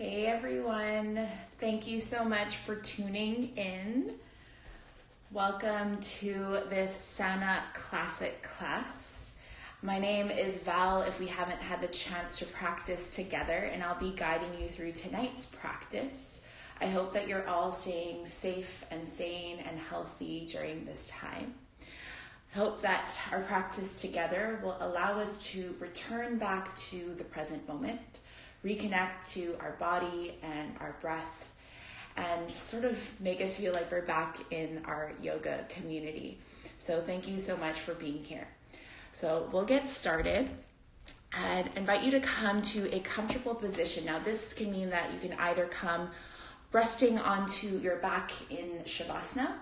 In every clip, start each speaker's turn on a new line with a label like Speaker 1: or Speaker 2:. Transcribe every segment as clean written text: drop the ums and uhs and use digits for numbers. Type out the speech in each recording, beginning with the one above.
Speaker 1: Hey everyone, thank you so much for tuning in. Welcome to this Sana Classic class. My name is Val if we haven't had the chance to practice together, and I'll be guiding you through tonight's practice. I hope that you're all staying safe and sane and healthy during this time. I hope that our practice together will allow us to return back to the present moment, reconnect to our body and our breath, and sort of make us feel like we're back in our yoga community. So thank you so much for being here. So we'll get started and invite you to come to a comfortable position. Now this can mean that you can either come resting onto your back in Shavasana,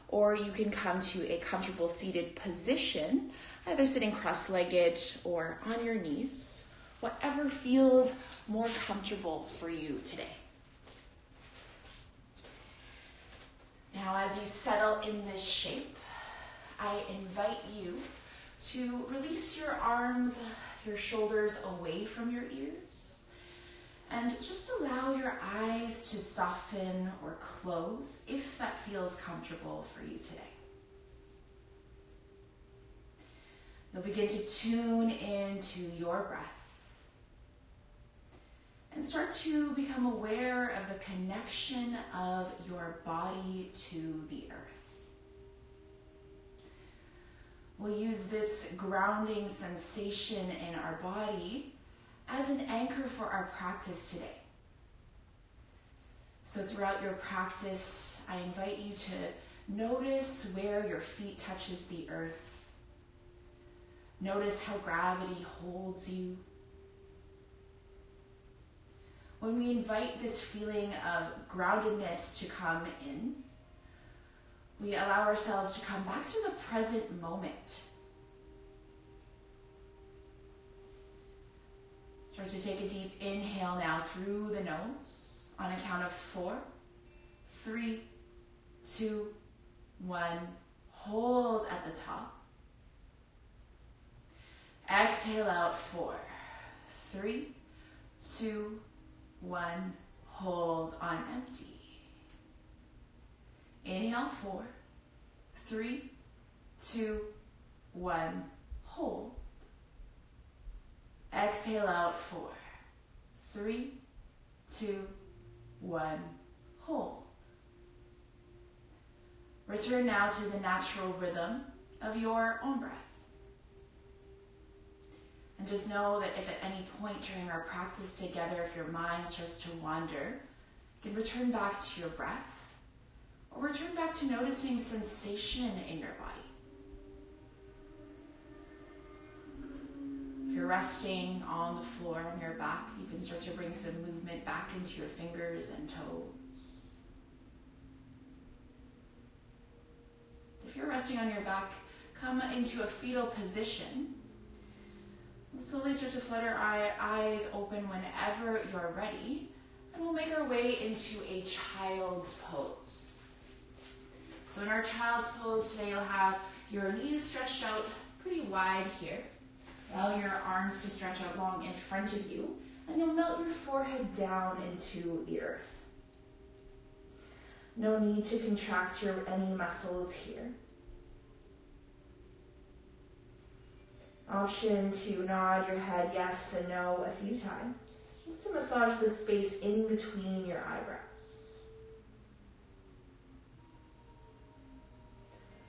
Speaker 1: or you can come to a comfortable seated position, either sitting cross-legged or on your knees, whatever feels more comfortable for you today. Now, as you settle in this shape, I invite you to release your arms, your shoulders away from your ears, and just allow your eyes to soften or close if that feels comfortable for you today. You'll begin to tune into your breath and start to become aware of the connection of your body to the earth. We'll use this grounding sensation in our body as an anchor for our practice today. So throughout your practice, I invite you to notice where your feet touches the earth. Notice how gravity holds you. When we invite this feeling of groundedness to come in, we allow ourselves to come back to the present moment. Start to take a deep inhale now through the nose on a count of 4, 3, 2, 1. Hold at the top. Exhale out 4, 3, 2, 1. Hold on empty. Inhale 4, 3, 2, 1. Hold. Exhale out 4, 3, 2, 1. Hold. Return now to the natural rhythm of your own breath. And just know that if at any point during our practice together, if your mind starts to wander, you can return back to your breath or return back to noticing sensation in your body. If you're resting on the floor on your back, you can start to bring some movement back into your fingers and toes. If you're resting on your back, come into a fetal position. We'll slowly start to flutter our eyes open whenever you're ready, and we'll make our way into a child's pose. So in our child's pose today, you'll have your knees stretched out pretty wide here. Allow your arms to stretch out long in front of you, and you'll melt your forehead down into the earth. No need to contract any muscles here. Option to nod your head yes and no a few times, just to massage the space in between your eyebrows.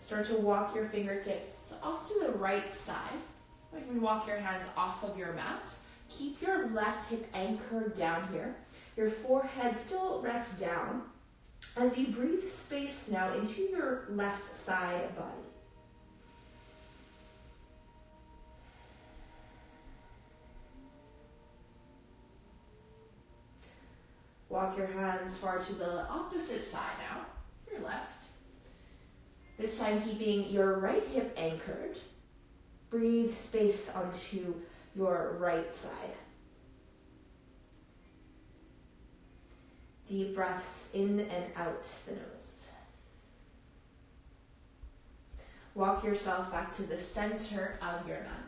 Speaker 1: Start to walk your fingertips off to the right side. You can walk your hands off of your mat. Keep your left hip anchored down here. Your forehead still rests down as you breathe space now into your left side body. Walk your hands far to the opposite side now, your left. This time keeping your right hip anchored. Breathe space onto your right side. Deep breaths in and out the nose. Walk yourself back to the center of your mat.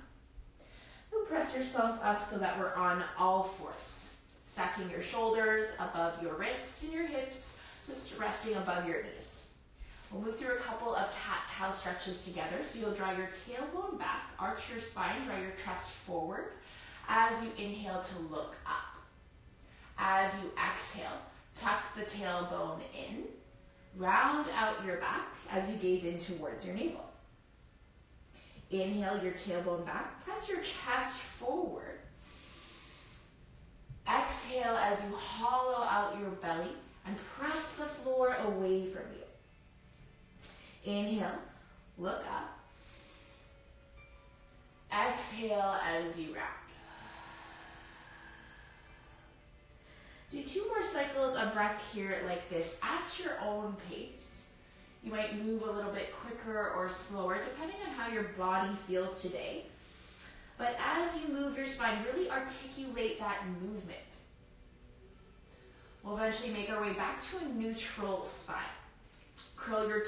Speaker 1: Now press yourself up so that we're on all fours. Stacking your shoulders above your wrists and your hips, just resting above your knees. We'll move through a couple of cat-cow stretches together. So you'll draw your tailbone back, arch your spine, draw your chest forward as you inhale to look up. As you exhale, tuck the tailbone in, round out your back as you gaze in towards your navel. Inhale your tailbone back, press your chest forward. Exhale as you hollow out your belly and press the floor away from you. Inhale, look up. Exhale as you round. Do 2 more cycles of breath here like this at your own pace. You might move a little bit quicker or slower depending on how your body feels today. But as you move your spine, really articulate that movement. We'll eventually make our way back to a neutral spine. Curl your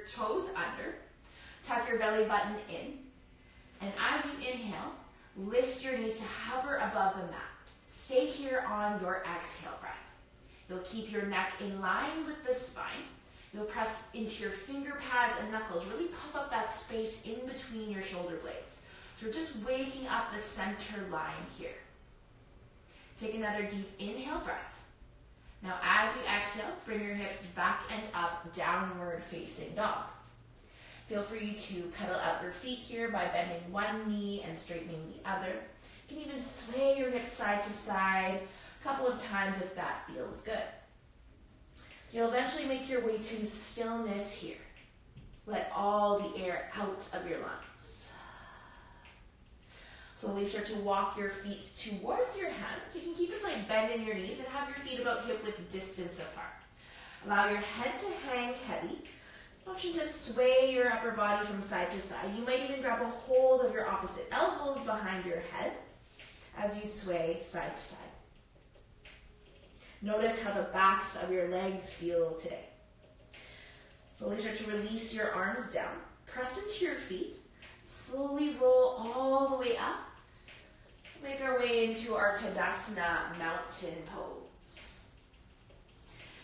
Speaker 1: toes under, tuck your belly button in, and as you inhale, lift your knees to hover above the mat. Stay here on your exhale breath. You'll keep your neck in line with the spine. You'll press into your finger pads and knuckles. Really puff up that space in between your shoulder blades. So we're just waking up the center line here. Take another deep inhale breath. Now as you exhale, bring your hips back and up, downward facing dog. Feel free to pedal out your feet here by bending one knee and straightening the other. You can even sway your hips side to side a couple of times if that feels good. You'll eventually make your way to stillness here. Let all the air out of your lungs. Slowly start to walk your feet towards your hands. You can keep a slight bend in your knees and have your feet about hip-width distance apart. Allow your head to hang heavy. Option to sway your upper body from side to side. You might even grab a hold of your opposite elbows behind your head as you sway side to side. Notice how the backs of your legs feel today. Slowly start to release your arms down. Press into your feet. Slowly roll all the way up. Make our way into our Tadasana mountain pose.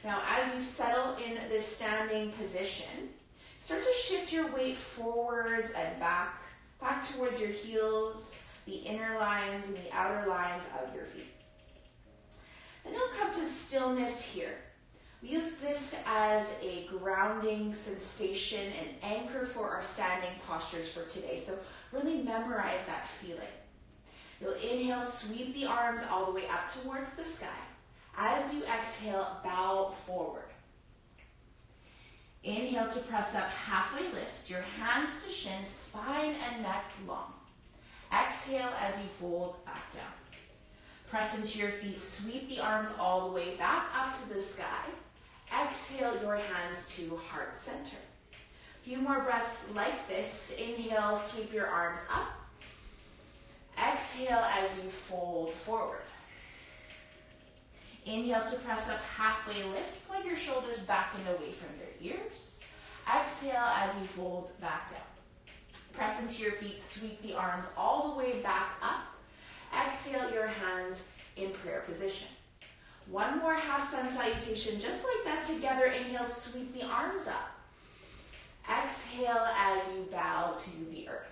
Speaker 1: Now, as you settle in this standing position, start to shift your weight forwards and back towards your heels, the inner lines and the outer lines of your feet. Then you'll come to stillness here. We use this as a grounding sensation and anchor for our standing postures for today. So really memorize that feeling. You'll inhale, sweep the arms all the way up towards the sky. As you exhale, bow forward. Inhale to press up, halfway lift. Your hands to shin, spine and neck long. Exhale as you fold back down. Press into your feet, sweep the arms all the way back up to the sky. Exhale your hands to heart center. A few more breaths like this. Inhale, sweep your arms up. Exhale as you fold forward. Inhale to press up, halfway lift. Plug your shoulders back and away from your ears. Exhale as you fold back down. Press into your feet, sweep the arms all the way back up. Exhale your hands in prayer position. One more half sun salutation, just like that together. Inhale, sweep the arms up. Exhale as you bow to the earth.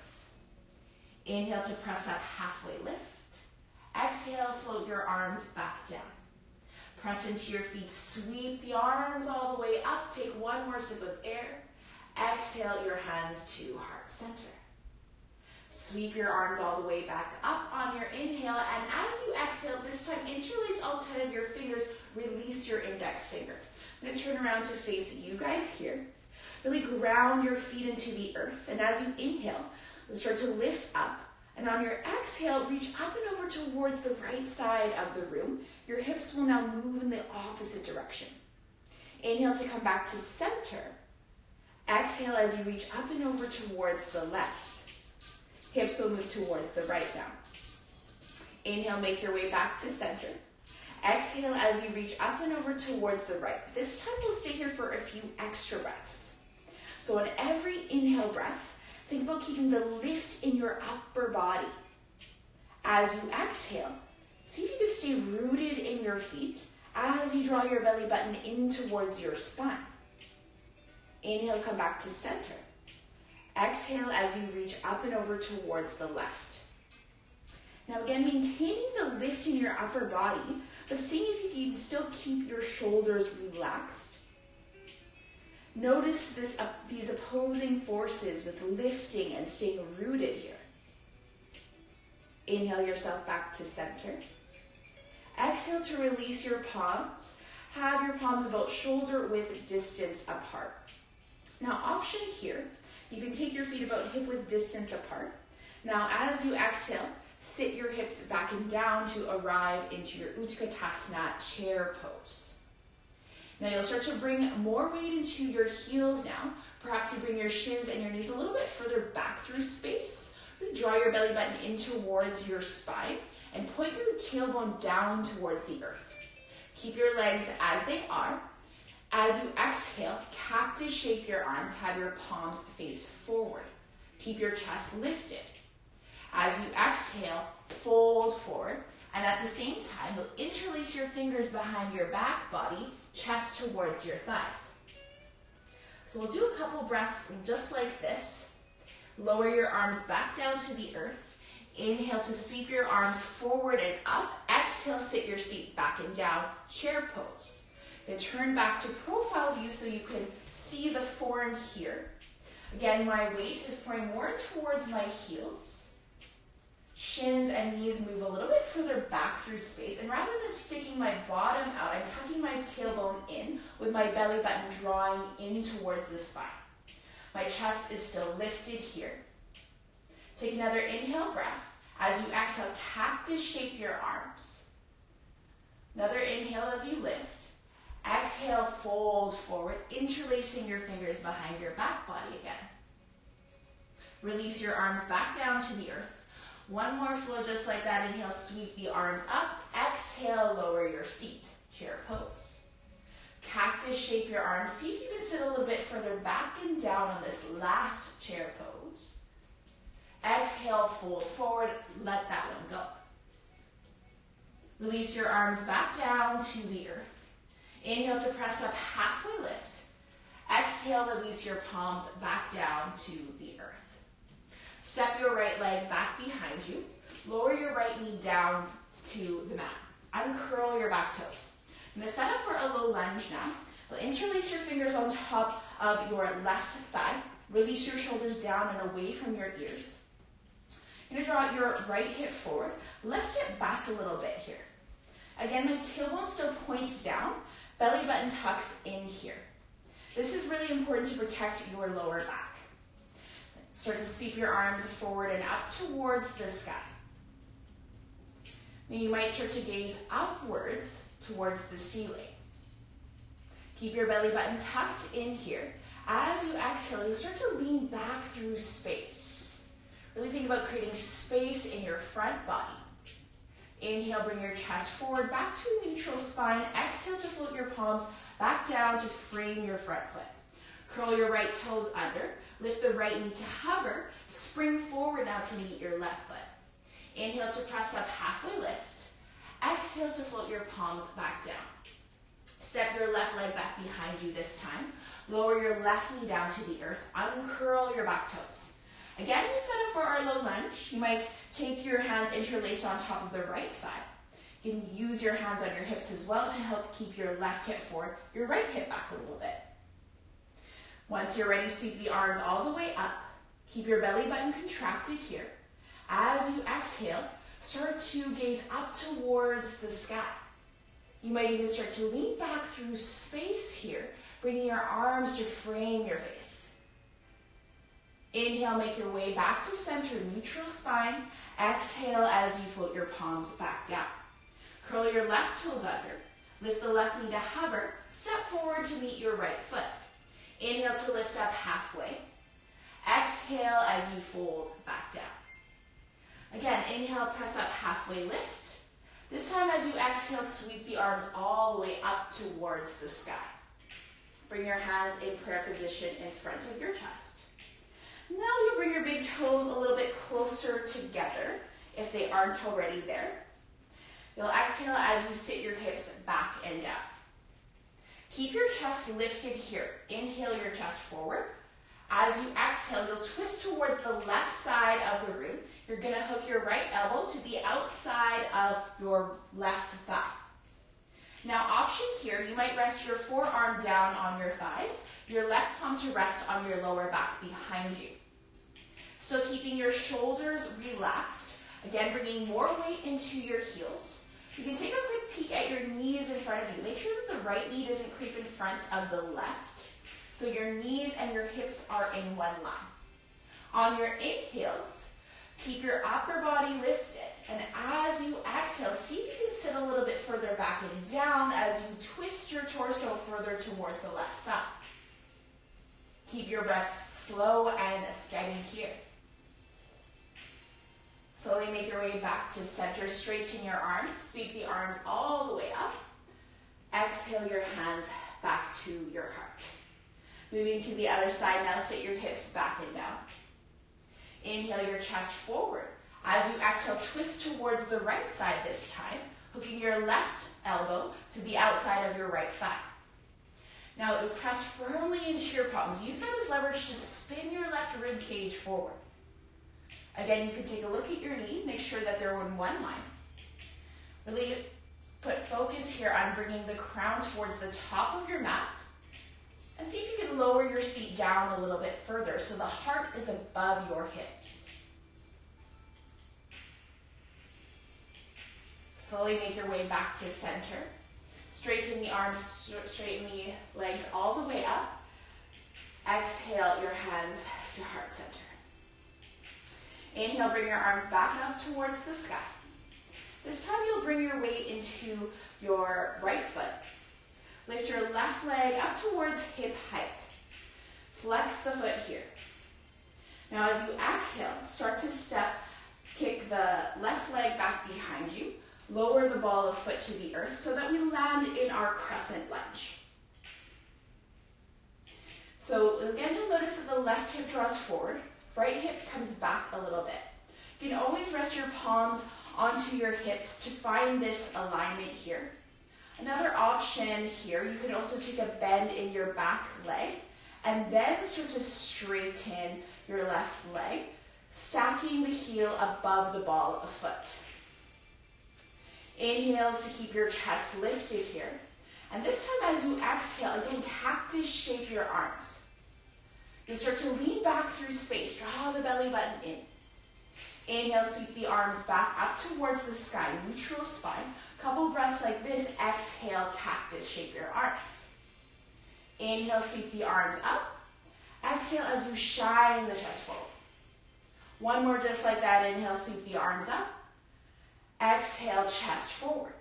Speaker 1: Inhale to press up, halfway lift. Exhale, float your arms back down. Press into your feet, sweep the arms all the way up. Take one more sip of air. Exhale your hands to heart center. Sweep your arms all the way back up on your inhale, and as you exhale, this time interlace all 10 of your fingers, release your index finger. I'm going to turn around to face you guys here. Really ground your feet into the earth, and as you inhale, you'll start to lift up, and on your exhale, reach up and over towards the right side of the room. Your hips will now move in the opposite direction. Inhale to come back to center. Exhale as you reach up and over towards the left. Hips will move towards the right now. Inhale, make your way back to center. Exhale as you reach up and over towards the right. This time we'll stay here for a few extra breaths. So on every inhale breath, think about keeping the lift in your upper body. As you exhale, See if you can stay rooted in your feet as you draw your belly button in towards your spine. Inhale, come back to center. Exhale as you reach up and over towards the left. Now again, maintaining the lift in your upper body, but seeing if you can still keep your shoulders relaxed. Notice these opposing forces with lifting and staying rooted here. Inhale yourself back to center. Exhale to release your palms. Have your palms about shoulder width distance apart. Now, option here, you can take your feet about hip width distance apart. Now, as you exhale, sit your hips back and down to arrive into your Utkatasana chair pose. Now, you'll start to bring more weight into your heels now. Perhaps you bring your shins and your knees a little bit further back through space. Draw your belly button in towards your spine and point your tailbone down towards the earth. Keep your legs as they are. As you exhale, cactus shape your arms, have your palms face forward. Keep your chest lifted. As you exhale, fold forward, and at the same time, you'll interlace your fingers behind your back body, chest towards your thighs. So we'll do a couple breaths just like this. Lower your arms back down to the earth. Inhale to sweep your arms forward and up. Exhale, sit your seat back and down, chair pose. Then turn back to profile view so you can see the form here. Again, my weight is pouring more towards my heels. Shins and knees move a little bit further back through space. And rather than sticking my bottom out, I'm tucking my tailbone in with my belly button drawing in towards the spine. My chest is still lifted here. Take another inhale breath. As you exhale, cactus shape your arms. Another inhale as you lift. Exhale, fold forward, interlacing your fingers behind your back body again. Release your arms back down to the earth. One more flow just like that. Inhale, sweep the arms up. Exhale, lower your seat, chair pose. Cactus shape your arms. See if you can sit a little bit further back and down on this last chair pose. Exhale, fold forward, let that one go. Release your arms back down to the earth. Inhale to press up, halfway lift. Exhale, release your palms back down to the earth. Step your right leg back behind you. Lower your right knee down to the mat. Uncurl your back toes. I'm going to set up for a low lunge now. We'll interlace your fingers on top of your left thigh. Release your shoulders down and away from your ears. You're going to draw your right hip forward. Left hip back a little bit here. Again, my tailbone still points down. Belly button tucks in here. This is really important to protect your lower back. Start to sweep your arms forward and up towards the sky. Now you might start to gaze upwards towards the ceiling. Keep your belly button tucked in here. As you exhale, you start to lean back through space. Really think about creating space in your front body. Inhale, bring your chest forward, back to a neutral spine. Exhale to float your palms back down to frame your front foot. Curl your right toes under. Lift the right knee to hover. Spring forward now to meet your left foot. Inhale to press up, halfway lift. Exhale to float your palms back down. Step your left leg back behind you this time. Lower your left knee down to the earth. Uncurl your back toes. Again, we set up for our low lunge. You might take your hands interlaced on top of the right thigh. You can use your hands on your hips as well to help keep your left hip forward, your right hip back a little bit. Once you're ready, sweep the arms all the way up. Keep your belly button contracted here. As you exhale, start to gaze up towards the sky. You might even start to lean back through space here, bringing your arms to frame your face. Inhale, make your way back to center, neutral spine. Exhale as you float your palms back down. Curl your left toes under. Lift the left knee to hover. Step forward to meet your right foot. Inhale to lift up halfway. Exhale as you fold back down. Again, inhale, press up, halfway lift. This time as you exhale, sweep the arms all the way up towards the sky. Bring your hands in prayer position in front of your chest. Now you bring your big toes a little bit closer together if they aren't already there. You'll exhale as you sit your hips back and down. Keep your chest lifted here. Inhale your chest forward. As you exhale, you'll twist towards the left side of the room. You're going to hook your right elbow to the outside of your left thigh. Now, option here, you might rest your forearm down on your thighs, your left palm to rest on your lower back behind you. Still keeping your shoulders relaxed. Again, bringing more weight into your heels. You can take a quick peek at your knees in front of you. Make sure that the right knee doesn't creep in front of the left. So your knees and your hips are in one line. On your inhales, keep your upper body lifted. And as you exhale, see if you can sit a little bit further back and down as you twist your torso further towards the left side. Keep your breath slow and steady here. Slowly make your way back to center. Straighten your arms. Sweep the arms all the way up. Exhale your hands back to your heart. Moving to the other side now, sit your hips back and down. Inhale your chest forward. As you exhale, twist towards the right side this time, hooking your left elbow to the outside of your right thigh. Now press firmly into your palms. Use that as leverage to spin your left rib cage forward. Again, you can take a look at your knees, make sure that they're in one line. Really put focus here on bringing the crown towards the top of your mat. And see if you can lower your seat down a little bit further so the heart is above your hips. Slowly make your way back to center. Straighten the arms, straighten the legs all the way up. Exhale your hands to heart center. Inhale, bring your arms back up towards the sky. This time you'll bring your weight into your right foot. Lift your left leg up towards hip height. Flex the foot here. Now as you exhale, start to kick the left leg back behind you. Lower the ball of foot to the earth so that we land in our crescent lunge. So again, you'll notice that the left hip draws forward. Right hip comes back a little bit. You can always rest your palms onto your hips to find this alignment here. Another option here, you can also take a bend in your back leg and then start to straighten your left leg, stacking the heel above the ball of foot. Inhales to keep your chest lifted here. And this time as you exhale, again, cactus shape your arms. You start to lean back through space. Draw the belly button in. Inhale, sweep the arms back up towards the sky, neutral spine. Couple breaths like this. Exhale, cactus shape your arms. Inhale, sweep the arms up. Exhale as you shine the chest forward. One more just like that. Inhale, sweep the arms up. Exhale, chest forward.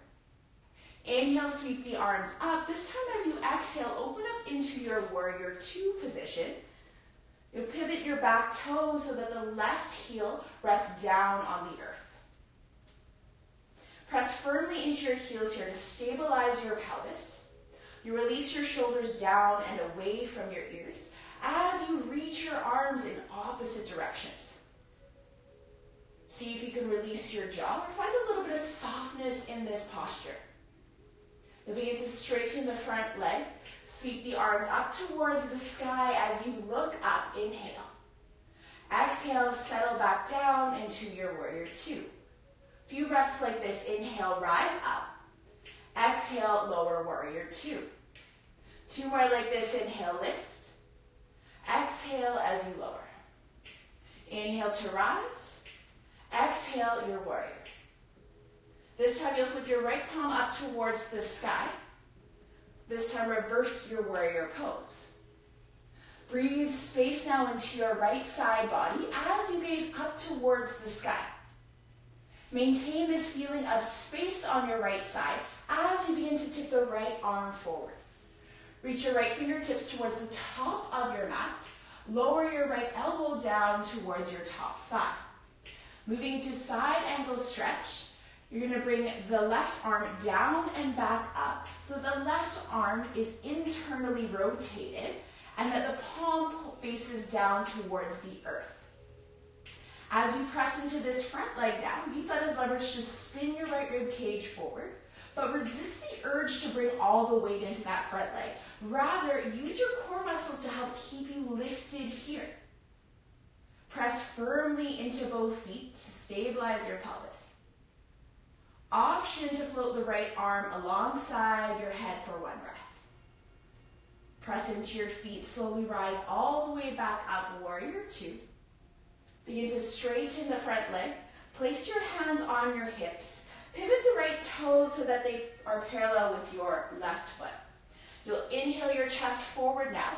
Speaker 1: Inhale, sweep the arms up. This time as you exhale, open up into your warrior two position. You'll pivot your back toes so that the left heel rests down on the earth. Press firmly into your heels here to stabilize your pelvis. You release your shoulders down and away from your ears as you reach your arms in opposite directions. See if you can release your jaw or find a little bit of softness in this posture. You'll begin to straighten the front leg. Sweep the arms up towards the sky as you look up. Inhale. Exhale, settle back down into your warrior two. Few breaths like this. Inhale, rise up. Exhale, lower warrior two. Two more like this. Inhale, lift. Exhale as you lower. Inhale to rise. Exhale, your warrior. This time you'll flip your right palm up towards the sky. This time reverse your warrior pose. Breathe space now into your right side body as you gaze up towards the sky. Maintain this feeling of space on your right side as you begin to tip the right arm forward. Reach your right fingertips towards the top of your mat. Lower your right elbow down towards your top thigh. Moving into side ankle stretch. You're going to bring the left arm down and back up so that the left arm is internally rotated and that the palm faces down towards the earth. As you press into this front leg now, use that as leverage to spin your right rib cage forward, but resist the urge to bring all the weight into that front leg. Rather, use your core muscles to help keep you lifted here. Press firmly into both feet to stabilize your pelvis. Option to float the right arm alongside your head for one breath. Press into your feet, slowly rise all the way back up, warrior two. Begin to straighten the front leg. Place your hands on your hips. Pivot the right toes so that they are parallel with your left foot. You'll inhale your chest forward now.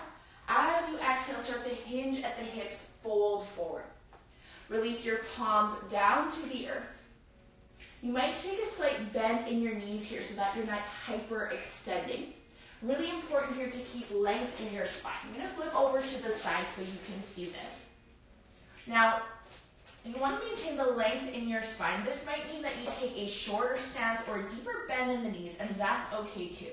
Speaker 1: As you exhale, start to hinge at the hips, fold forward. Release your palms down to the earth. You might take a slight bend in your knees here so that you're not hyperextending. Really important here to keep length in your spine. I'm going to flip over to the side so you can see this. Now, you want to maintain the length in your spine. This might mean that you take a shorter stance or a deeper bend in the knees, and that's okay too.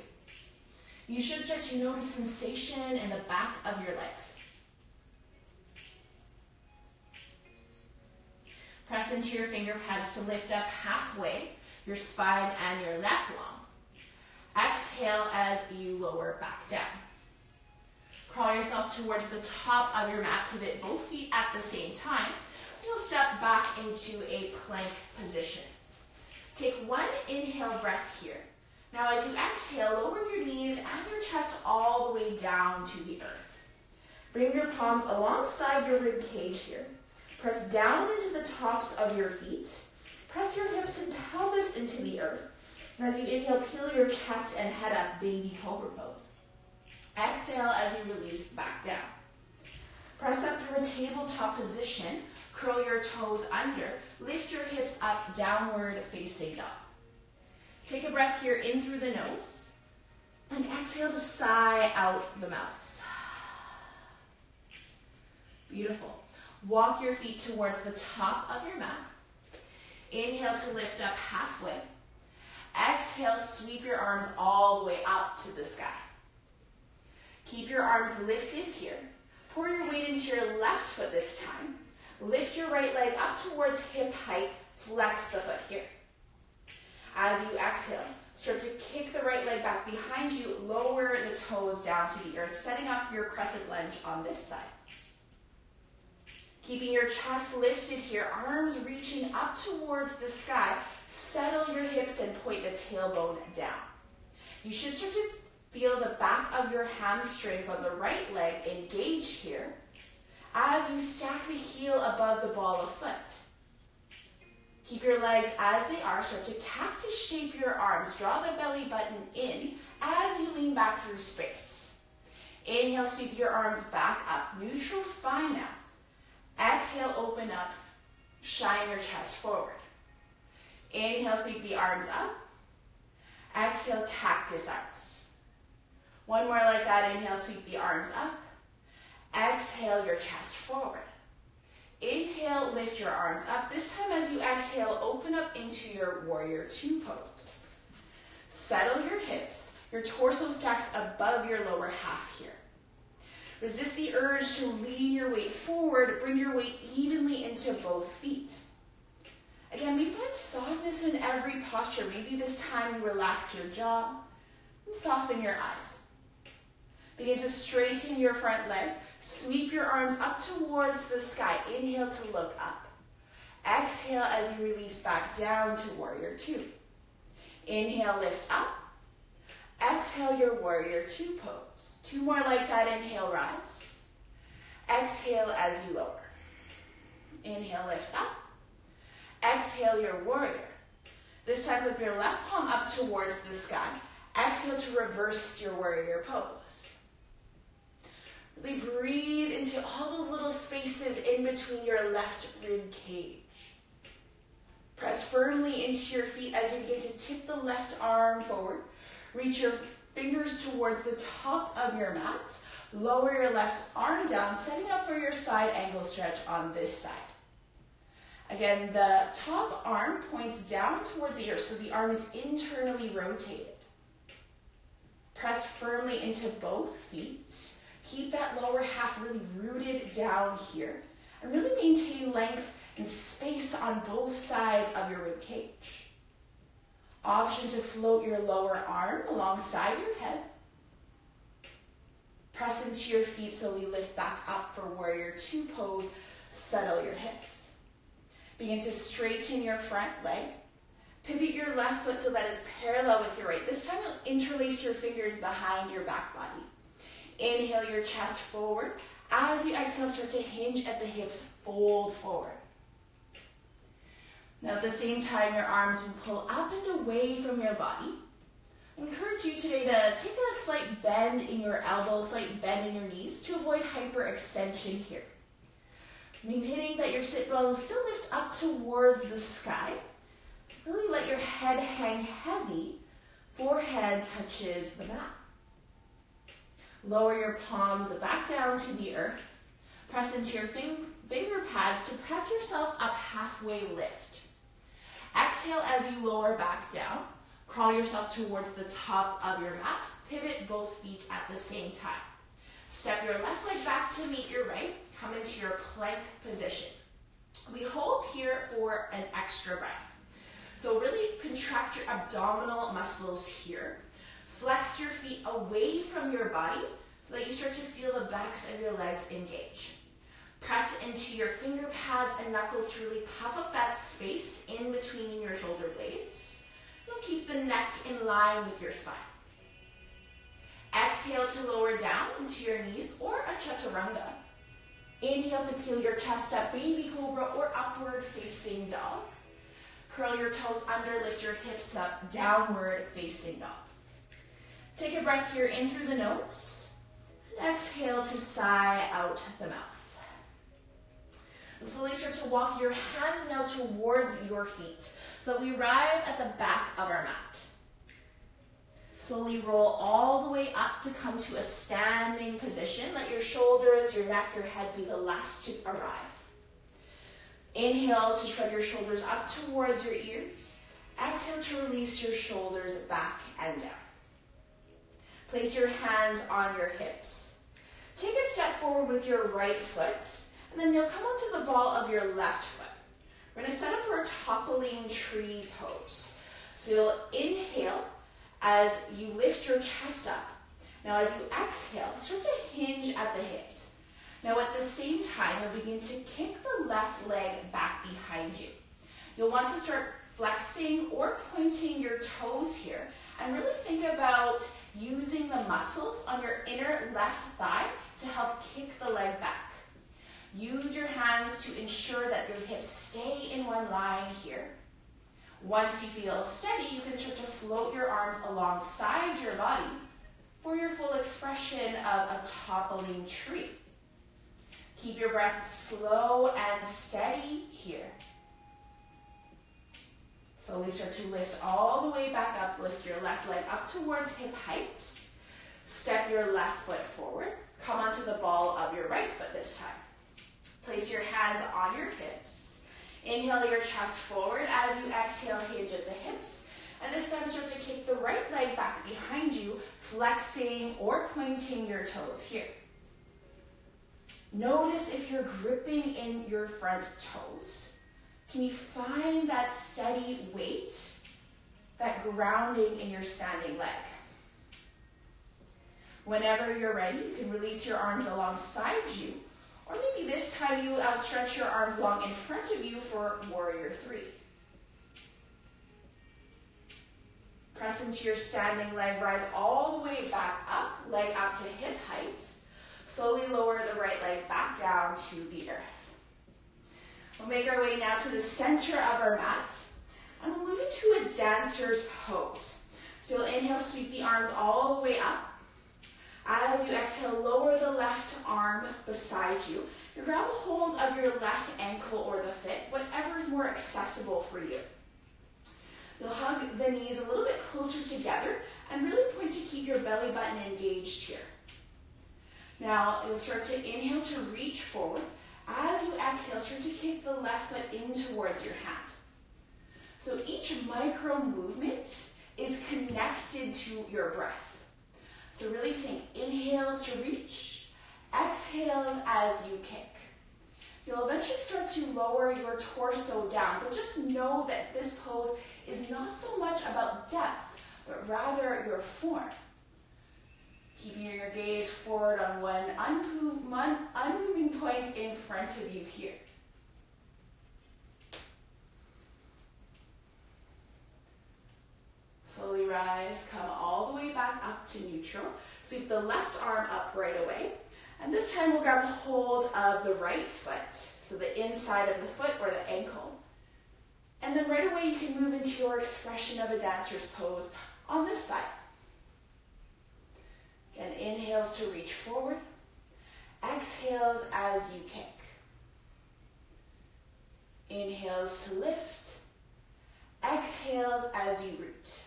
Speaker 1: You should start to notice sensation in the back of your legs. Press into your finger pads to lift up halfway, your spine and your neck long. Exhale as you lower back down. Crawl yourself towards the top of your mat. Pivot both feet at the same time. You'll step back into a plank position. Take one inhale breath here. Now as you exhale, lower your knees and your chest all the way down to the earth. Bring your palms alongside your rib cage here. Press down into the tops of your feet. Press your hips and pelvis into the earth. And as you inhale, peel your chest and head up, baby cobra pose. Exhale as you release back down. Press up through a tabletop position. Curl your toes under. Lift your hips up, downward facing dog. Take a breath here in through the nose. And exhale to sigh out the mouth. Beautiful. Walk your feet towards the top of your mat. Inhale to lift up halfway. Exhale, sweep your arms all the way up to the sky. Keep your arms lifted here. Pour your weight into your left foot this time. Lift your right leg up towards hip height. Flex the foot here. As you exhale, start to kick the right leg back behind you. Lower the toes down to the earth, setting up your crescent lunge on this side. Keeping your chest lifted here, arms reaching up towards the sky. Settle your hips and point the tailbone down. You should start to feel the back of your hamstrings on the right leg engage here as you stack the heel above the ball of foot. Keep your legs as they are. Start to cactus shape your arms. Draw the belly button in as you lean back through space. Inhale, sweep your arms back up. Neutral spine now. Exhale, open up. Shine your chest forward. Inhale, sweep the arms up. Exhale, cactus arms. One more like that. Inhale, sweep the arms up. Exhale, your chest forward. Inhale, lift your arms up. This time as you exhale, open up into your warrior two pose. Settle your hips. Your torso stacks above your lower half here. Resist the urge to lean your weight forward. Bring your weight evenly into both feet. Again, we find softness in every posture. Maybe this time you relax your jaw and soften your eyes. Begin to straighten your front leg. Sweep your arms up towards the sky. Inhale to look up. Exhale as you release back down to warrior two. Inhale, lift up. Exhale, your warrior two pose. Two more like that. Inhale, rise. Exhale as you lower. Inhale, lift up. Exhale, your warrior. This time, flip your left palm up towards the sky. Exhale to reverse your warrior pose. Really breathe into all those little spaces in between your left rib cage. Press firmly into your feet as you begin to tip the left arm forward. Reach your fingers towards the top of your mat. Lower your left arm down, setting up for your side angle stretch on this side. Again, the top arm points down towards the earth, so the arm is internally rotated. Press firmly into both feet. Keep that lower half really rooted down here. And really maintain length and space on both sides of your rib cage. Option to float your lower arm alongside your head. Press into your feet, slowly lift back up for warrior two pose. Settle your hips. Begin to straighten your front leg. Pivot your left foot so that it's parallel with your right. This time you'll interlace your fingers behind your back body. Inhale your chest forward. As you exhale, start to hinge at the hips, fold forward. Now at the same time, your arms will pull up and away from your body. I encourage you today to take a slight bend in your elbows, slight bend in your knees to avoid hyperextension here. Maintaining that your sit bones still lift up towards the sky. Really let your head hang heavy. Forehead touches the mat. Lower your palms back down to the earth. Press into your finger pads to press yourself up halfway lift. Exhale as you lower back down. Crawl yourself towards the top of your mat. Pivot both feet at the same time. Step your left leg back to meet your right. Come into your plank position. We hold here for an extra breath. So really contract your abdominal muscles here. Flex your feet away from your body so that you start to feel the backs of your legs engage. Press into your finger pads and knuckles to really puff up that space in between your shoulder blades. You'll keep the neck in line with your spine. Exhale to lower down into your knees or a chaturanga. Inhale to peel your chest up, baby cobra or upward facing dog. Curl your toes under, lift your hips up, downward facing dog. Take a breath here in through the nose. And exhale to sigh out the mouth. Slowly start to walk your hands now towards your feet so that we arrive at the back of our mat. Slowly roll all the way up to come to a standing position. Let your shoulders, your neck, your head be the last to arrive. Inhale to shrug your shoulders up towards your ears. Exhale to release your shoulders back and down. Place your hands on your hips. Take a step forward with your right foot, and then you'll come onto the ball of your left foot. We're going to set up for a toppling tree pose. So you'll inhale as you lift your chest up. Now as you exhale, start to hinge at the hips. Now at the same time, you'll begin to kick the left leg back behind you. You'll want to start flexing or pointing your toes here and really think about using the muscles on your inner left thigh to help kick the leg back. Use your hands to ensure that your hips stay in one line here. Once you feel steady, you can start to float your arms alongside your body for your full expression of a toppling tree. Keep your breath slow and steady here. Slowly start to lift all the way back up. Lift your left leg up towards hip height. Step your left foot forward. Come onto the ball of your right foot this time. Place your hands on your hips. Inhale your chest forward. As you exhale, hinge at the hips. And this time start to kick the right leg back behind you, flexing or pointing your toes here. Notice if you're gripping in your front toes. Can you find that steady weight, that grounding in your standing leg? Whenever you're ready, you can release your arms alongside you, or maybe this time you outstretch your arms long in front of you for warrior three. Press into your standing leg, rise all the way back up, leg up to hip height. Slowly lower the right leg back down to the earth. We'll make our way now to the center of our mat, and we'll move into a dancer's pose. So you'll inhale, sweep the arms all the way up. As you exhale, lower the left arm beside you. You grab a hold of your left ankle or the foot, whatever is more accessible for you. You'll hug the knees a little bit closer together and really point to keep your belly button engaged here. Now, you'll start to inhale to reach forward. As you exhale, start to kick the left foot in towards your hand. So each micro movement is connected to your breath. So really think inhales to reach, exhales as you kick. You'll eventually start to lower your torso down, but just know that this pose is not so much about depth, but rather your form. Keeping your gaze forward on one unmoving point in front of you here. Slowly rise, come all the way back up to neutral. Sweep the left arm up right away. And this time we'll grab hold of the right foot, so the inside of the foot or the ankle. And then right away you can move into your expression of a dancer's pose on this side. Again, inhales to reach forward. Exhales as you kick. Inhales to lift. Exhales as you root.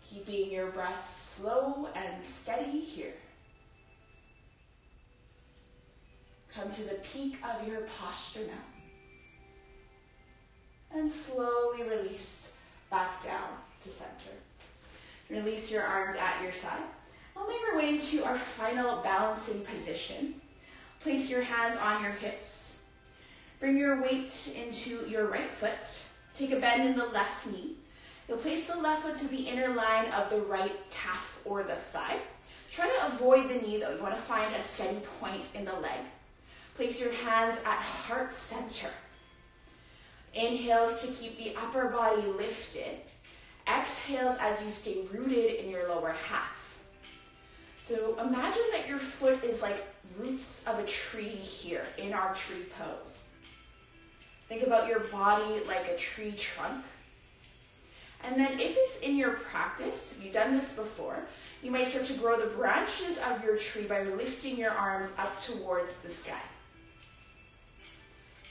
Speaker 1: Keeping your breath slow and steady here. Come to the peak of your posture now. And slowly release back down to center. Release your arms at your side. We'll make our way into our final balancing position. Place your hands on your hips. Bring your weight into your right foot. Take a bend in the left knee. You'll place the left foot to the inner line of the right calf or the thigh. Try to avoid the knee though. You want to find a steady point in the leg. Place your hands at heart center. Inhales to keep the upper body lifted. Exhales as you stay rooted in your lower half. So imagine that your foot is like roots of a tree here in our tree pose. Think about your body like a tree trunk. And then if it's in your practice, if you've done this before, you might start to grow the branches of your tree by lifting your arms up towards the sky.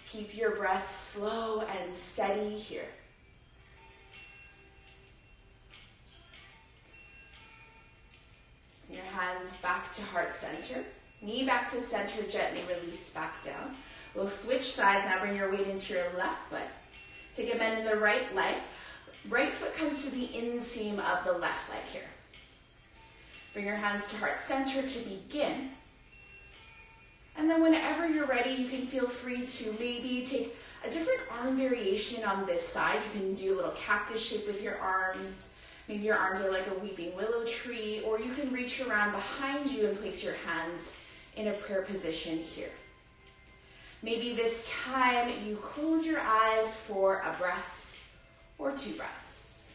Speaker 1: Keep your breath slow and steady here. Your hands back to heart center. Knee back to center, gently release back down. We'll switch sides now. Bring your weight into your left foot. Take a bend in the right leg. Right foot comes to the inseam of the left leg here. Bring your hands to heart center to begin. And then whenever you're ready, you can feel free to maybe take a different arm variation on this side. You can do a little cactus shape with your arms. Maybe your arms are like a weeping willow tree, or you can reach around behind you and place your hands in a prayer position here. Maybe this time you close your eyes for a breath or two breaths.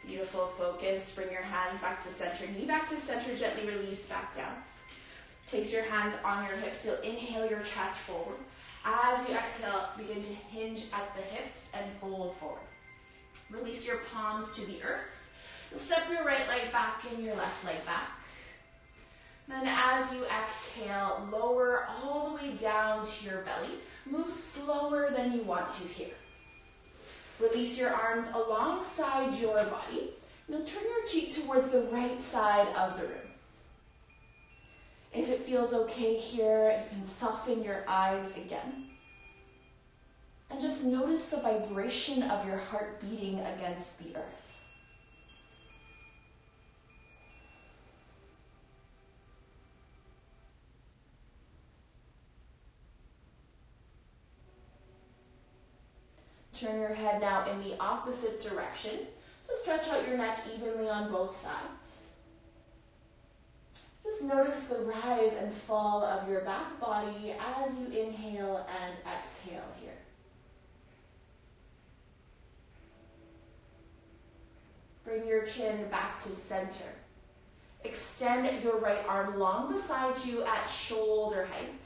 Speaker 1: Beautiful focus. Bring your hands back to center, knee back to center, gently release back down. Place your hands on your hips. You'll inhale your chest forward. As you exhale, begin to hinge at the hips and fold forward. Release your palms to the earth. You'll step your right leg back and your left leg back. Then as you exhale, lower all the way down to your belly. Move slower than you want to here. Release your arms alongside your body. You'll turn your cheek towards the right side of the room. If it feels okay here, you can soften your eyes again. And just notice the vibration of your heart beating against the earth. Turn your head now in the opposite direction. So stretch out your neck evenly on both sides. Just notice the rise and fall of your back body as you inhale and exhale here. Bring your chin back to center. Extend your right arm long beside you at shoulder height.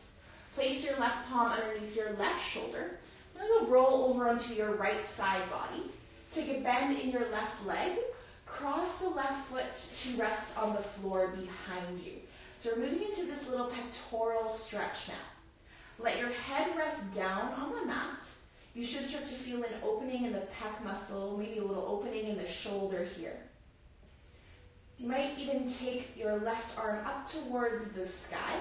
Speaker 1: Place your left palm underneath your left shoulder. Now you'll roll over onto your right side body. Take a bend in your left leg. Cross the left foot to rest on the floor behind you. So we're moving into this little pectoral stretch now. Let your head rest down on the mat. You should start to feel an opening in the pec muscle, maybe a little opening in the shoulder here. You might even take your left arm up towards the sky.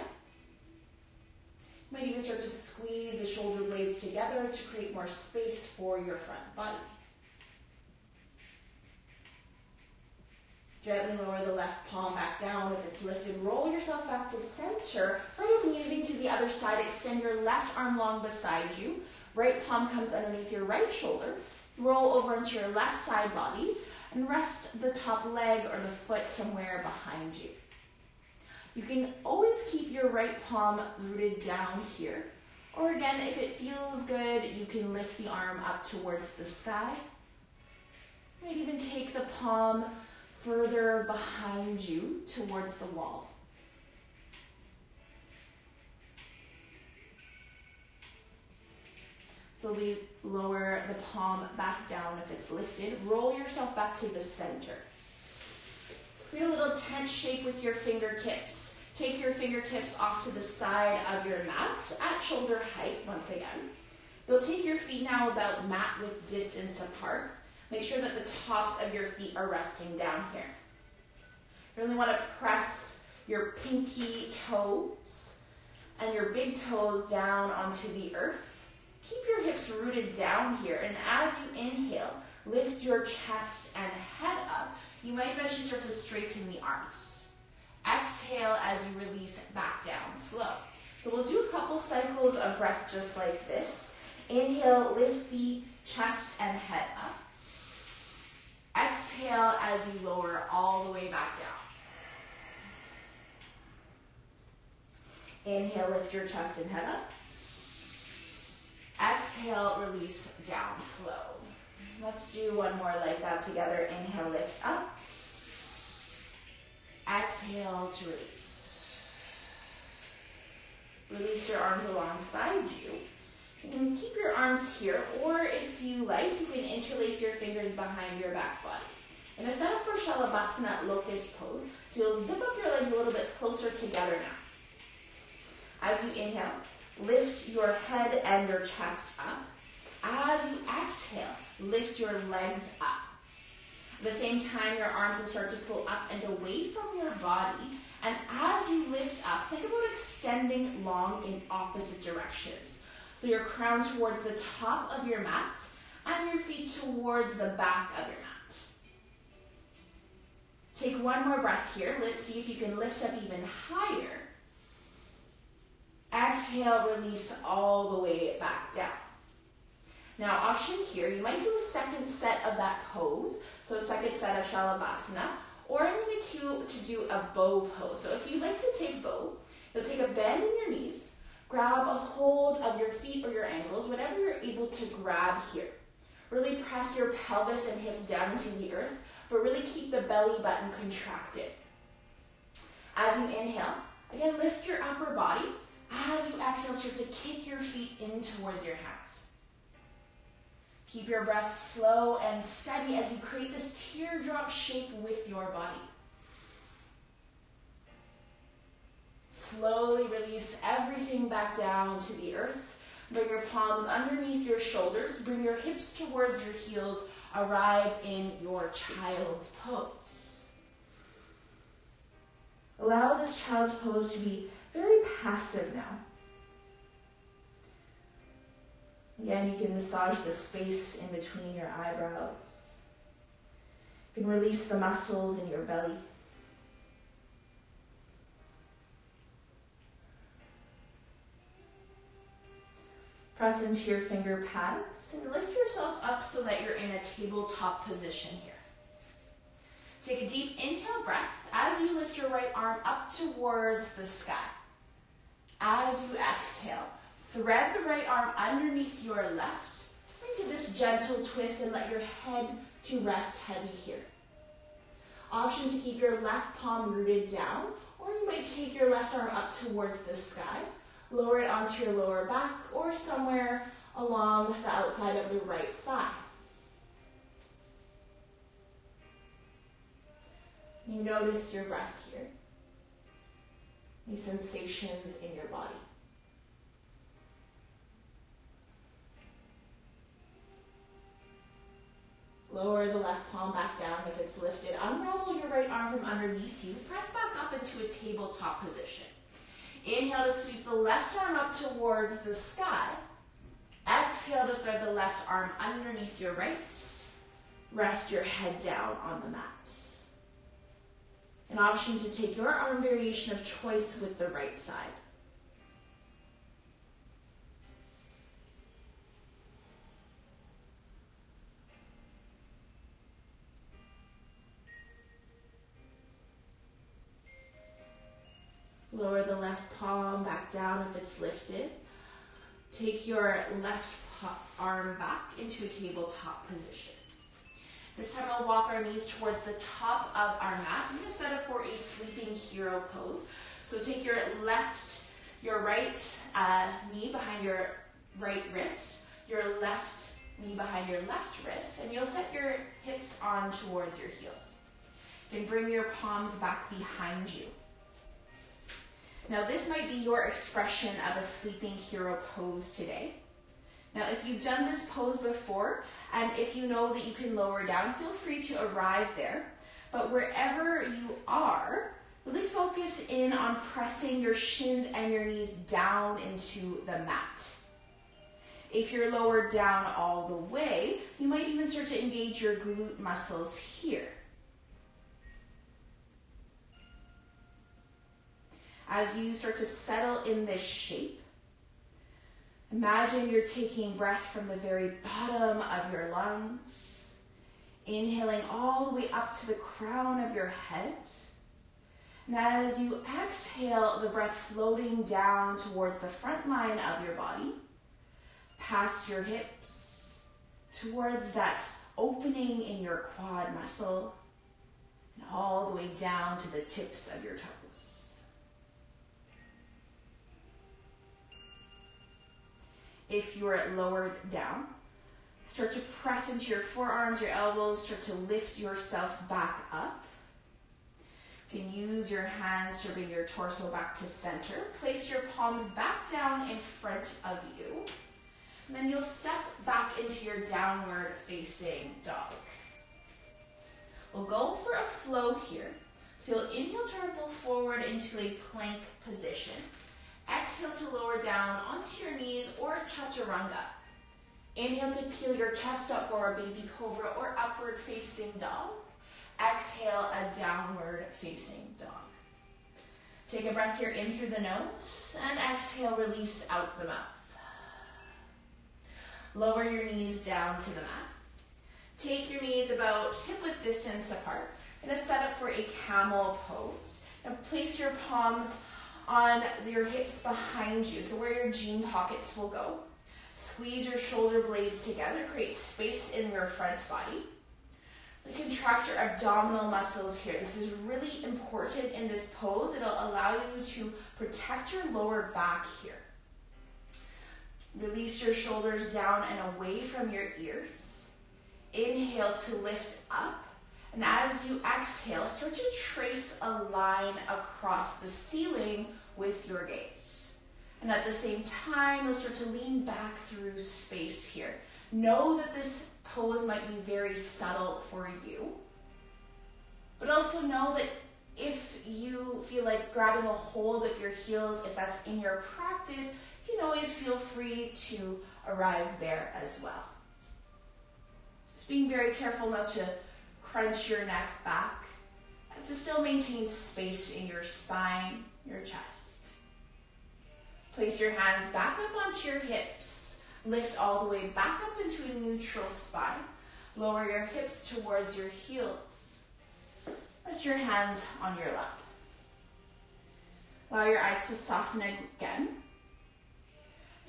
Speaker 1: You might even start to squeeze the shoulder blades together to create more space for your front body. Gently lower the left palm back down. If it's lifted, roll yourself back to center. Right, moving to the other side, extend your left arm long beside you. Right palm comes underneath your right shoulder. Roll over into your left side body and rest the top leg or the foot somewhere behind you. You can always keep your right palm rooted down here. Or again, if it feels good, you can lift the arm up towards the sky. You might even take the palm further behind you towards the wall. Slowly lower the palm back down if it's lifted. Roll yourself back to the center. Create a little tent shape with your fingertips. Take your fingertips off to the side of your mat at shoulder height once again. You'll take your feet now about mat width distance apart. Make sure that the tops of your feet are resting down here. You really want to press your pinky toes and your big toes down onto the earth. Keep your hips rooted down here, and as you inhale, lift your chest and head up. You might eventually start to straighten the arms. Exhale as you release back down, slow. So we'll do a couple cycles of breath just like this. Inhale, lift the chest and head up. Exhale as you lower all the way back down. Inhale, lift your chest and head up. Exhale, release down, slow. Let's do one more like that together. Inhale, lift up. Exhale to release. Release your arms alongside you. You can keep your arms here, or if you like, you can interlace your fingers behind your back body. In a setup for Shalabhasana locust pose, so you'll zip up your legs a little bit closer together now. As you inhale, lift your head and your chest up. As you exhale, lift your legs up. At the same time, your arms will start to pull up and away from your body. And as you lift up, think about extending long in opposite directions. So your crown towards the top of your mat and your feet towards the back of your mat. Take one more breath here. Let's see if you can lift up even higher. Exhale, release all the way back down. Now, option here, you might do a second set of that pose, so a second set of Shalabhasana, or I'm going to cue to do a bow pose. So if you'd like to take bow, you'll take a bend in your knees, grab a hold of your feet or your ankles, whatever you're able to grab here. Really press your pelvis and hips down into the earth, but really keep the belly button contracted. As you inhale, again, lift your upper body. As you exhale, start to kick your feet in towards your hands. Keep your breath slow and steady as you create this teardrop shape with your body. Slowly release everything back down to the earth. Bring your palms underneath your shoulders. Bring your hips towards your heels. Arrive in your child's pose. Allow this child's pose to be very passive now. Again, you can massage the space in between your eyebrows. You can release the muscles in your belly. Press into your finger pads and lift yourself up so that you're in a tabletop position here. Take a deep inhale breath as you lift your right arm up towards the sky. As you exhale, thread the right arm underneath your left into this gentle twist and let your head to rest heavy here. Option to keep your left palm rooted down, or you might take your left arm up towards the sky, lower it onto your lower back or somewhere along the outside of the right thigh. You notice your breath here, these sensations in your body. Lower the left palm back down if it's lifted. Unravel your right arm from underneath you. Press back up into a tabletop position. Inhale to sweep the left arm up towards the sky. Exhale to thread the left arm underneath your right. Rest your head down on the mat. An option to take your arm variation of choice with the right side. Lower the left palm back down if it's lifted. Take your left arm back into a tabletop position. This time we'll walk our knees towards the top of our mat. I'm going to set up for a sleeping hero pose. So take your right knee behind your right wrist, your left knee behind your left wrist, and you'll set your hips on towards your heels. You can bring your palms back behind you. Now this might be your expression of a sleeping hero pose today. Now if you've done this pose before, and if you know that you can lower down, feel free to arrive there. But wherever you are, really focus in on pressing your shins and your knees down into the mat. If you're lowered down all the way, you might even start to engage your glute muscles here. As you start to settle in this shape, imagine you're taking breath from the very bottom of your lungs, inhaling all the way up to the crown of your head. And as you exhale, the breath floating down towards the front line of your body, past your hips, towards that opening in your quad muscle, and all the way down to the tips of your toes. If you are lowered down, start to press into your forearms, your elbows, start to lift yourself back up. You can use your hands to bring your torso back to center. Place your palms back down in front of you. And then you'll step back into your downward facing dog. We'll go for a flow here. So you'll inhale to ripple forward into a plank position. Exhale to lower down onto your knees or chaturanga. Inhale to peel your chest up for a baby cobra or upward facing dog. Exhale, a downward facing dog. Take a breath here in through the nose and exhale, release out the mouth. Lower your knees down to the mat. Take your knees about hip-width distance apart. We're going to set up for a camel pose. Now place your palms on your hips behind you, so where your jean pockets will go. Squeeze your shoulder blades together, create space in your front body. Contract your abdominal muscles here. This is really important in this pose. It'll allow you to protect your lower back here. Release your shoulders down and away from your ears. Inhale to lift up. And as you exhale, start to trace a line across the ceiling with your gaze. And at the same time, you'll start to lean back through space here. Know that this pose might be very subtle for you, but also know that if you feel like grabbing a hold of your heels, if that's in your practice, you can always feel free to arrive there as well. Just being very careful not to crunch your neck back and to still maintain space in your spine, your chest. Place your hands back up onto your hips. Lift all the way back up into a neutral spine. Lower your hips towards your heels. Rest your hands on your lap. Allow your eyes to soften again.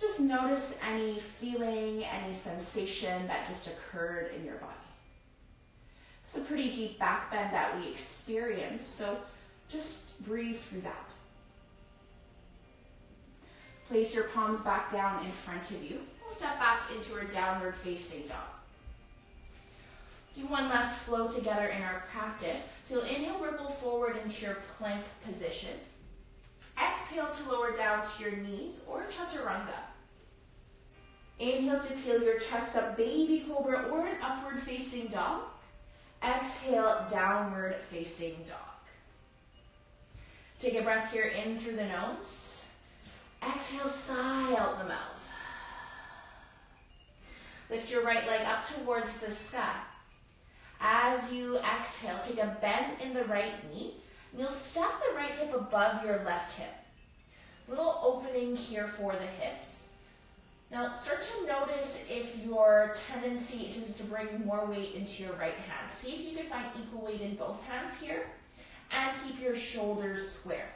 Speaker 1: Just notice any feeling, any sensation that just occurred in your body. It's a pretty deep back bend that we experience, so just breathe through that. Place your palms back down in front of you. We'll step back into our downward facing dog. Do one last flow together in our practice. So you'll inhale, ripple forward into your plank position. Exhale to lower down to your knees or chaturanga. Inhale to peel your chest up, baby cobra or an upward facing dog. Exhale, downward facing dog. Take a breath here in through the nose. Exhale, sigh out the mouth. Lift your right leg up towards the sky. As you exhale, take a bend in the right knee And you'll stack the right hip above your left hip. Little opening here for the hips. Now start to notice if your tendency is to bring more weight into your right hand. See if you can find equal weight in both hands here and keep your shoulders square.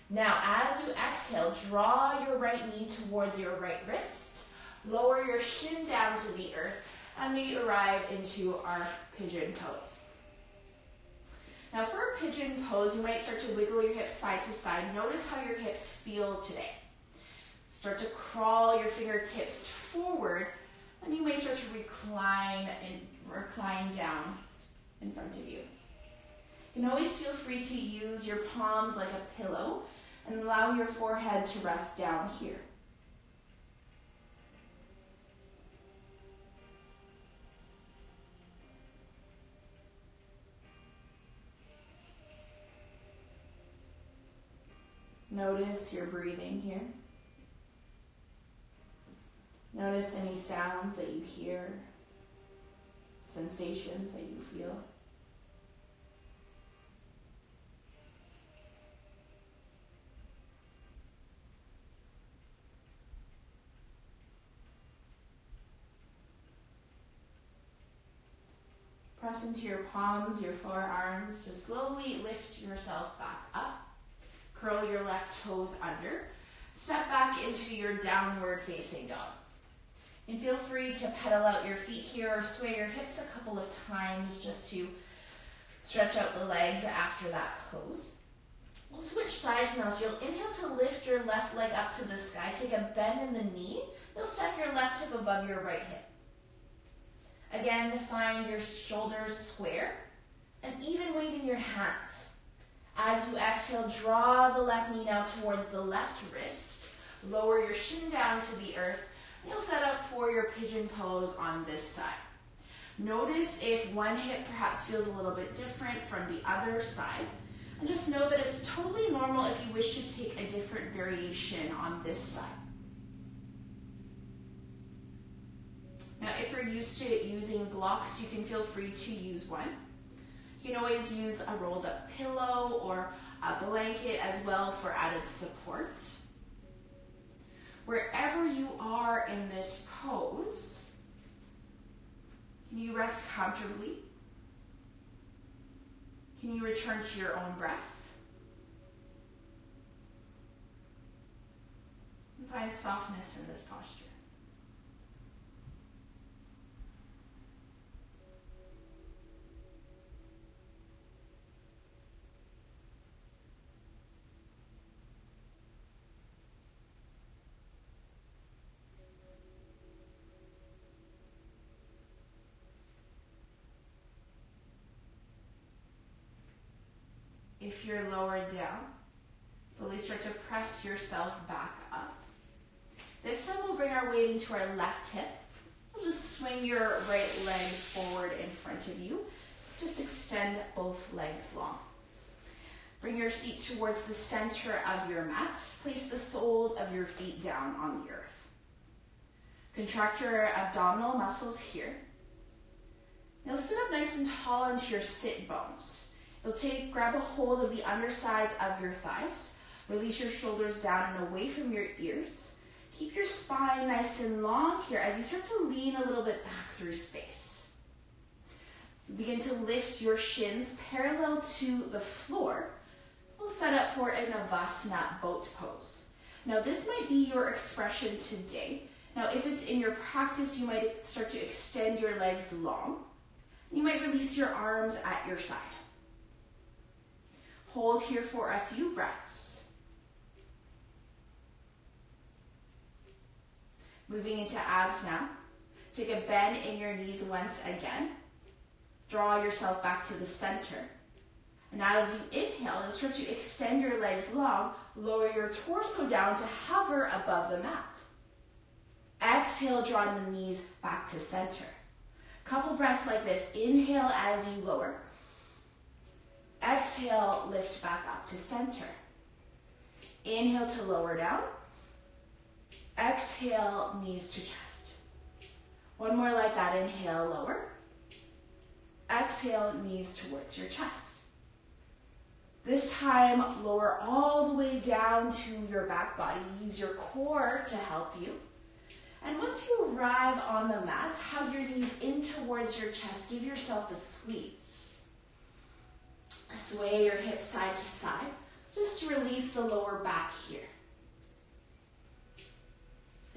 Speaker 1: Now as you exhale, draw your right knee towards your right wrist, lower your shin down to the earth, and we arrive into our pigeon pose. Now for a pigeon pose, you might start to wiggle your hips side to side. Notice how your hips feel today. Start to crawl your fingertips forward, and you may start to recline down in front of you. You can always feel free to use your palms like a pillow and allow your forehead to rest down here. Notice your breathing here. Notice any sounds that you hear, sensations that you feel. Press into your palms, your forearms to slowly lift yourself back up. Curl your left toes under. Step back into your downward facing dog. And feel free to pedal out your feet here or sway your hips a couple of times just to stretch out the legs after that pose. We'll switch sides now. So you'll inhale to lift your left leg up to the sky. Take a bend in the knee. You'll stack your left hip above your right hip. Again, find your shoulders square and even weight in your hands. As you exhale, draw the left knee now towards the left wrist. Lower your shin down to the earth. And you'll set up for your pigeon pose on this side. Notice if one hip perhaps feels a little bit different from the other side. And just know that it's totally normal if you wish to take a different variation on this side. Now, if you're used to using blocks, you can feel free to use one. You can always use a rolled up pillow or a blanket as well for added support. Wherever you are in this pose, can you rest comfortably? Can you return to your own breath? And find softness in this posture. If you're lowered down, slowly start to press yourself back up. This time we'll bring our weight into our left hip. We'll just swing your right leg forward in front of you. Just extend both legs long. Bring your seat towards the center of your mat. Place the soles of your feet down on the earth. Contract your abdominal muscles here. You'll sit up nice and tall into your sit bones. You'll grab a hold of the undersides of your thighs. Release your shoulders down and away from your ears. Keep your spine nice and long here as you start to lean a little bit back through space. Begin to lift your shins parallel to the floor. We'll set up for a Navasana boat pose. Now this might be your expression today. Now if it's in your practice, you might start to extend your legs long. You might release your arms at your side. Hold here for a few breaths. Moving into abs now. Take a bend in your knees once again. Draw yourself back to the center. And now as you inhale, you'll start to extend your legs long. Lower your torso down to hover above the mat. Exhale, drawing the knees back to center. Couple breaths like this. Inhale as you lower. Exhale, lift back up to center. Inhale to lower down. Exhale, knees to chest. One more like that. Inhale, lower. Exhale, knees towards your chest. This time, lower all the way down to your back body. Use your core to help you. And once you arrive on the mat, hug your knees in towards your chest. Give yourself a squeeze. Sway your hips side to side, just to release the lower back here.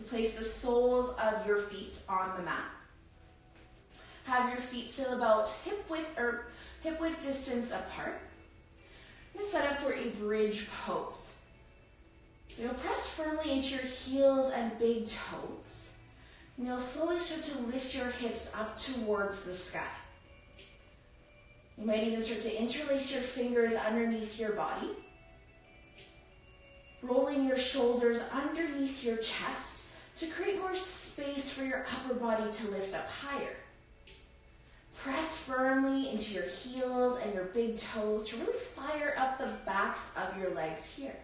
Speaker 1: Place the soles of your feet on the mat. Have your feet still about hip width distance apart. And set up for a bridge pose. So you'll press firmly into your heels and big toes. And you'll slowly start to lift your hips up towards the sky. You might even start to interlace your fingers underneath your body. Rolling your shoulders underneath your chest to create more space for your upper body to lift up higher. Press firmly into your heels and your big toes to really fire up the backs of your legs here.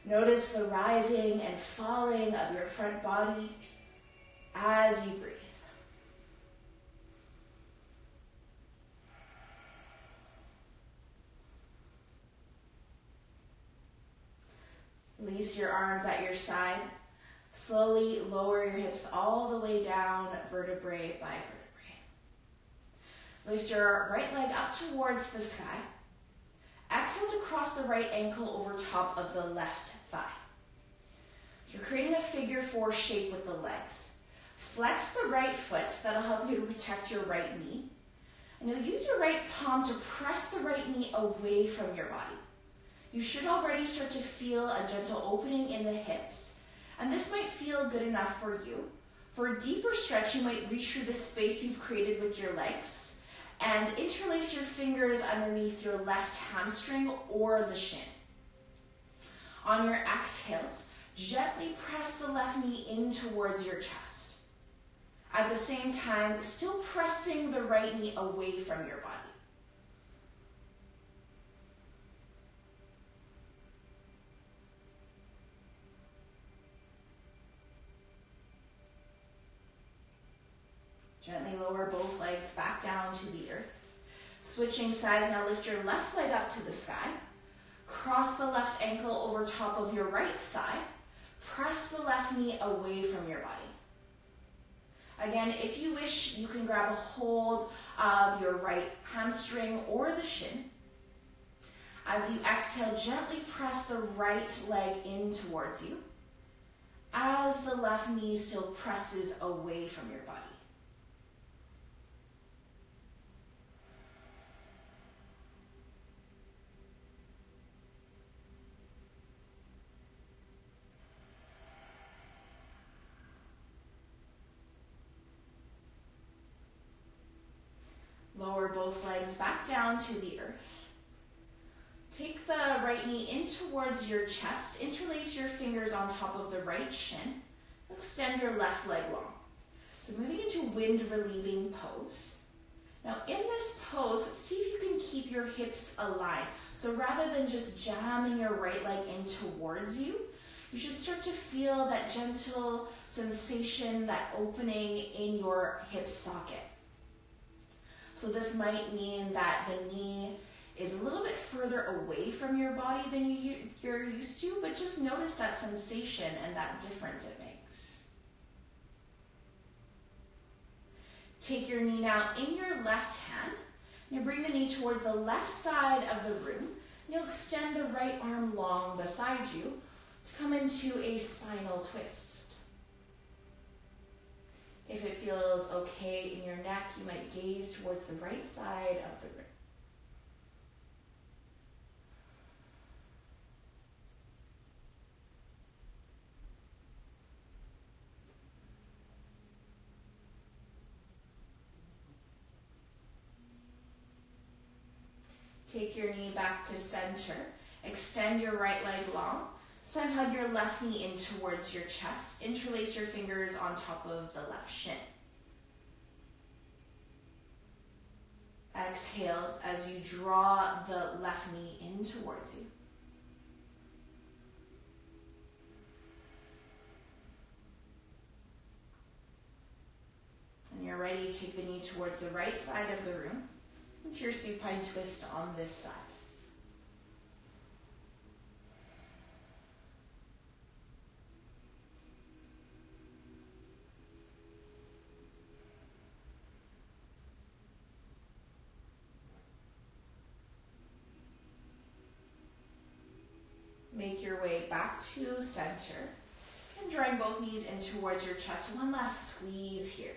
Speaker 1: Notice the rising and falling of your front body as you breathe. Release your arms at your side. Slowly lower your hips all the way down, vertebrae by vertebrae. Lift your right leg up towards the sky. Exhale to cross the right ankle over top of the left thigh. So you're creating a figure four shape with the legs. Flex the right foot, that'll help you to protect your right knee. And you'll use your right palm to press the right knee away from your body. You should already start to feel a gentle opening in the hips. And this might feel good enough for you. For a deeper stretch, you might reach through the space you've created with your legs and interlace your fingers underneath your left hamstring or the shin. On your exhales, gently press the left knee in towards your chest. At the same time, still pressing the right knee away from your body. Gently lower both legs back down to the earth. Switching sides, now lift your left leg up to the sky. Cross the left ankle over top of your right thigh. Press the left knee away from your body. Again, if you wish, you can grab a hold of your right hamstring or the shin. As you exhale, gently press the right leg in towards you as the left knee still presses away from your body. Lower both legs back down to the earth. Take the right knee in towards your chest. Interlace your fingers on top of the right shin. Extend your left leg long. So moving into wind relieving pose. Now in this pose, see if you can keep your hips aligned. So rather than just jamming your right leg in towards you, you should start to feel that gentle sensation, that opening in your hip socket. So this might mean that the knee is a little bit further away from your body than you're used to, but just notice that sensation and that difference it makes. Take your knee now in your left hand. You bring the knee towards the left side of the room. You'll extend the right arm long beside you to come into a spinal twist. If it feels okay in your neck, you might gaze towards the right side of the room. Take your knee back to center. Extend your right leg long. This time hug your left knee in towards your chest. Interlace your fingers on top of the left shin. Exhales as you draw the left knee in towards you. When you're ready, take the knee towards the right side of the room. into your supine twist on this side. Make your way back to center and drawing both knees in towards your chest. One last squeeze here.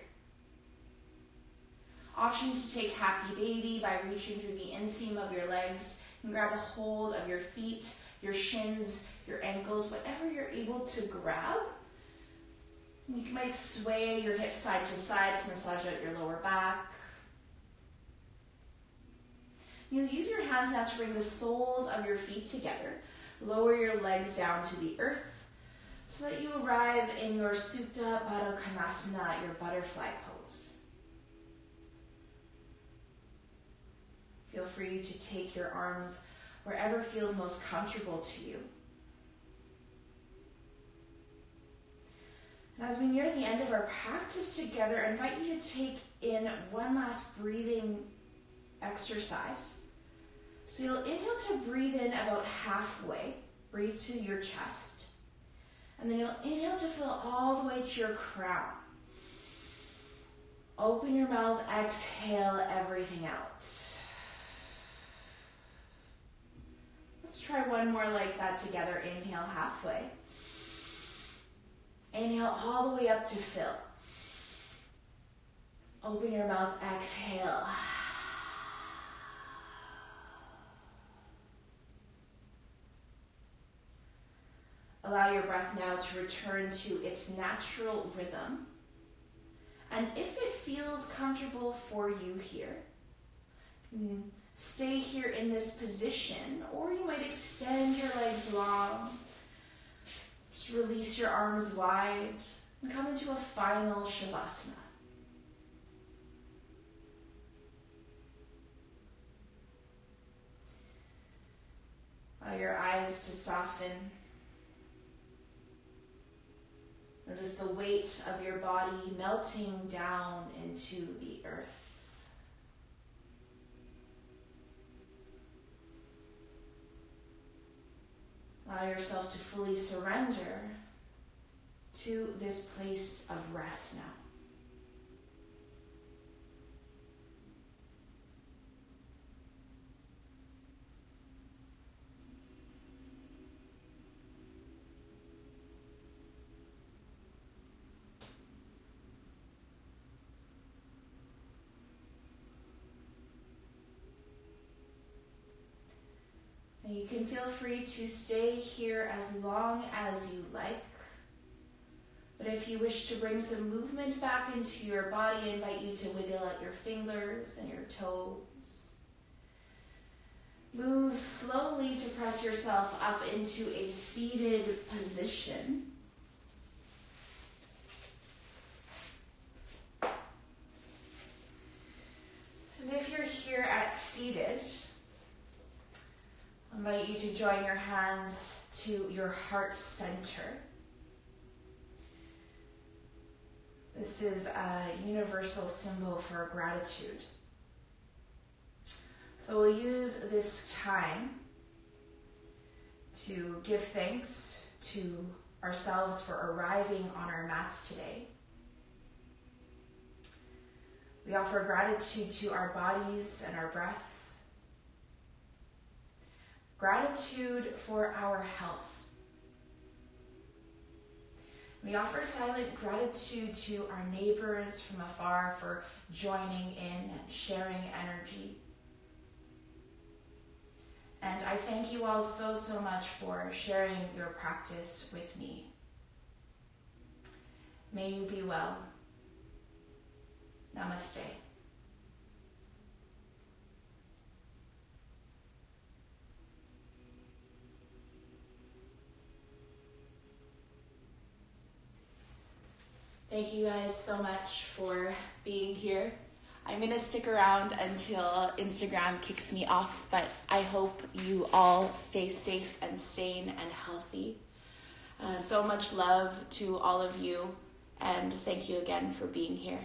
Speaker 1: Option to take happy baby by reaching through the inseam of your legs. You can grab a hold of your feet, your shins, your ankles, whatever you're able to grab. You might sway your hips side to side to massage out your lower back. You'll use your hands now to bring the soles of your feet together. Lower your legs down to the earth so that you arrive in your Supta Baddha Konasana, your butterfly pose. Feel free to take your arms wherever feels most comfortable to you. And as we near the end of our practice together, I invite you to take in one last breathing exercise. So you'll inhale to breathe in about halfway, breathe to your chest. And then you'll inhale to fill all the way to your crown. Open your mouth, exhale everything out. Let's try one more like that together. Inhale halfway. Inhale all the way up to fill. Open your mouth, exhale. Allow your breath now to return to its natural rhythm. And if it feels comfortable for you here, stay here in this position, or you might extend your legs long. Just release your arms wide and come into a final Shavasana. Allow your eyes to soften. Notice the weight of your body melting down into the earth. Allow yourself to fully surrender to this place of rest now. And you can feel free to stay here as long as you like. But if you wish to bring some movement back into your body, I invite you to wiggle out your fingers and your toes. Move slowly to press yourself up into a seated position. And if you're here at seated, I invite you to join your hands to your heart center. This is a universal symbol for gratitude. So we'll use this time to give thanks to ourselves for arriving on our mats today. We offer gratitude to our bodies and our breath. Gratitude for our health. We offer silent gratitude to our neighbors from afar for joining in and sharing energy. And I thank you all so much for sharing your practice with me. May you be well. Namaste. Thank you guys so much for being here. I'm going to stick around until Instagram kicks me off, but I hope you all stay safe and sane and healthy. So much love to all of you, and thank you again for being here.